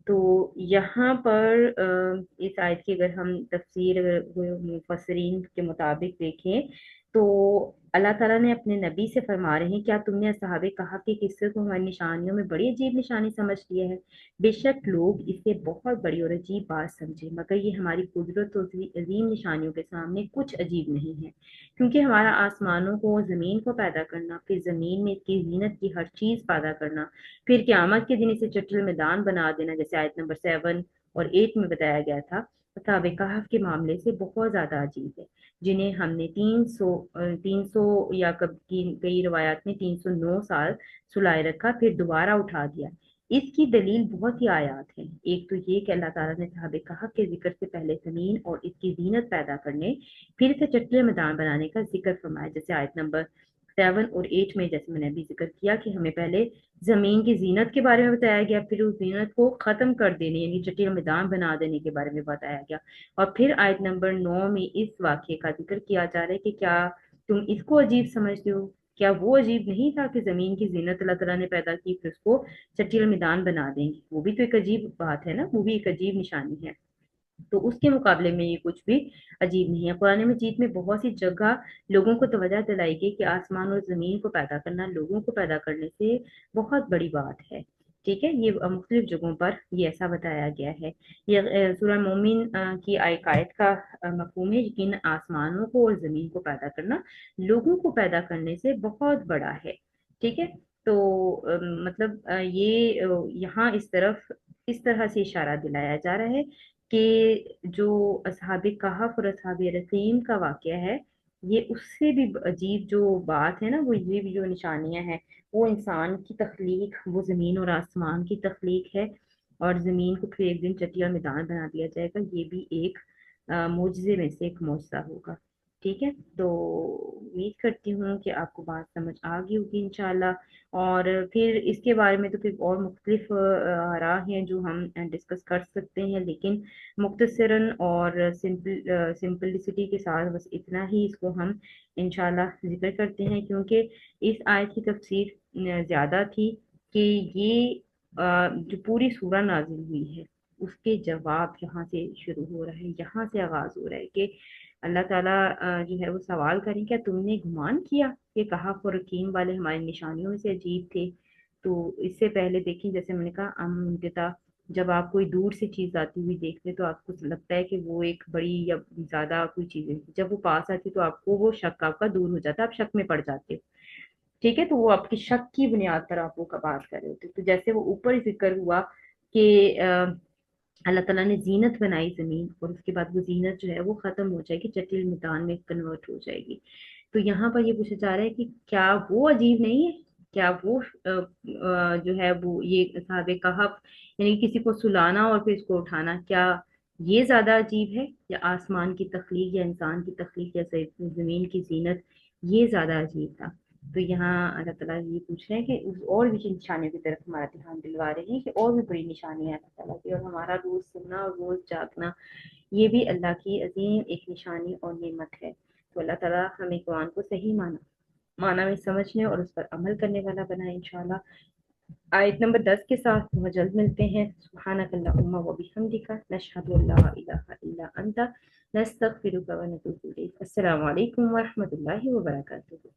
तो यहाँ पर इस आयत की अगर हम तफसीर मुफस्सिरीन के मुताबिक देखें तो अल्लाह ताला ने अपने नबी से फरमा रहे हैं, क्या तुमने असहाबे कहा कि किस्से को हमारी निशानियों में बड़ी अजीब निशानी समझ लिया है? बेशक लोग इसे बहुत बड़ी और अजीब बात समझे, मगर ये हमारी कुदरत और अजीम निशानियों के सामने कुछ अजीब नहीं है। क्योंकि हमारा आसमानों को जमीन को पैदा करना, फिर जमीन में इसकी जीनत की हर चीज पैदा करना, फिर क्यामत के दिन इसे चटल मैदान बना देना, जैसे आयत नंबर 7 और 8 में बताया गया था, असहाबे कहफ के मामले से बहुत ज्यादा अजीब है, जिन्हें हमने 300 या कई रिवायात में 309 साल सुलाए रखा फिर दोबारा उठा दिया। इसकी दलील बहुत ही आयात है। एक तो ये कि अल्लाह ताला ने सहाबे कहफ के जिक्र से पहले जमीन और इसकी जीनत पैदा करने, फिर इसे चटले मैदान बनाने का जिक्र फरमाया, जैसे आयत नंबर 7 और 8 में, जैसे मैंने अभी जिक्र किया कि हमें पहले जमीन की जीनत के बारे में बताया गया, फिर उस जीनत को खत्म कर देने यानी चटील मैदान बना देने के बारे में बताया गया, और फिर आयत नंबर 9 में इस वाक्य का जिक्र किया जा रहा है कि क्या तुम इसको अजीब समझते हो? क्या वो अजीब नहीं था कि जमीन की जीनत अल्लाह ताला ने पैदा की फिर उसको चटील मैदान बना देंगे? वो भी तो एक अजीब बात है ना, वो भी एक अजीब निशानी है। तो उसके मुकाबले में ये कुछ भी अजीब नहीं है। कुरान मजीद में बहुत सी जगह लोगों को तवज्जो दिलाई गई कि आसमान और जमीन को पैदा करना लोगों को पैदा करने से बहुत बड़ी बात है, ठीक है। ये मुख्तलिफ जगहों पर ये ऐसा बताया गया है। ये सूरह मोमिन की आयत का मफहूम है, यकीन आसमानों को और जमीन को पैदा करना लोगों को पैदा करने से बहुत बड़ा है, ठीक है। तो मतलब ये यहाँ इस तरह से इशारा दिलाया जा रहा है कि जो असहाबे कहफ और असहाबे रसीम का वाकया है, ये उससे भी अजीब जो बात है ना, वो अजीब जो निशानियां हैं, वो इंसान की तख्लीक, वो जमीन और आसमान की तख्लीक है, और जमीन को फिर एक दिन चटिया मैदान बना दिया जाएगा, ये भी एक मुजजे में से एक मुजजा होगा, ठीक है। तो उम्मीद करती हूँ कि आपको बात समझ आ गई होगी इंशाल्लाह। और फिर इसके बारे में तो फिर और मुख्तलिफ आरा हैं जो हम डिस्कस कर सकते हैं, लेकिन मुख्तसरन और सिंपलिसिटी के साथ बस इतना ही इसको हम इंशाल्लाह जिक्र करते हैं, क्योंकि इस आयत की तफसीर ज्यादा थी कि ये जो पूरी सूरह नाजिल हुई है उसके जवाब यहाँ से शुरू हो रहा है, यहाँ से आगाज हो रहा है कि अल्लाह ताला जो है वो सवाल करें, क्या तुमने गुमान किया कि कहाफ और रकीम वाले हमारी निशानियों में से अजीब थे? तो इससे पहले देखिए, जैसे मैंने कहा अमूमन, जब आप कोई दूर से चीज आती हुई देखते हैं तो आपको लगता है कि वो एक बड़ी या ज्यादा कोई चीज है, जब वो पास आती है तो आपको वो शक आपका दूर हो जाता है, आप शक में पड़ जाते हो, ठीक है। तो वो आपकी शक की बुनियाद पर आप वो का बात कर रहे होते, तो जैसे वो ऊपर जिक्र हुआ कि अल्लाह ताला ने जीनत बनाई जमीन, और उसके बाद वो जीनत जो है वो खत्म हो जाएगी, जटिल मैदान में कन्वर्ट हो जाएगी। तो यहाँ पर ये पूछा जा रहा है कि क्या वो अजीब नहीं है? क्या वो जो है वो ये साहब कहफ यानी किसी को सुलाना और फिर इसको उठाना, क्या ये ज्यादा अजीब है, या आसमान की तख्लीक या इंसान की तख्लीक या जमीन की जीनत ये ज्यादा अजीब था। तो यहाँ अल्लाह ताला ये पूछ रहे हैं कि और भी जिन निशानियों की तरफ हमारा ध्यान दिलवा रहे हैं कि और भी बड़ी निशानियां हैं अल्लाह ताला की, और हमारा रोज सुनना और रोज जागना ये भी अल्लाह की अजीम एक निशानी और नेमत है। तो अल्लाह ताला हमें कुरान को सही माना में समझने और उस पर अमल करने वाला बनाए इंशाल्लाह। आयत नंबर 10 के साथ बहुत जल्द मिलते हैं। सुब्हानकल्लाहुम्मा व बिहम्दिका नशहदु अल्ला इलाहा इल्ला अंता नस्तगफिरुका व नतूबु इलैक। अस्सलामु अलैकुम व रहमतुल्लाहि व बरकातुहू।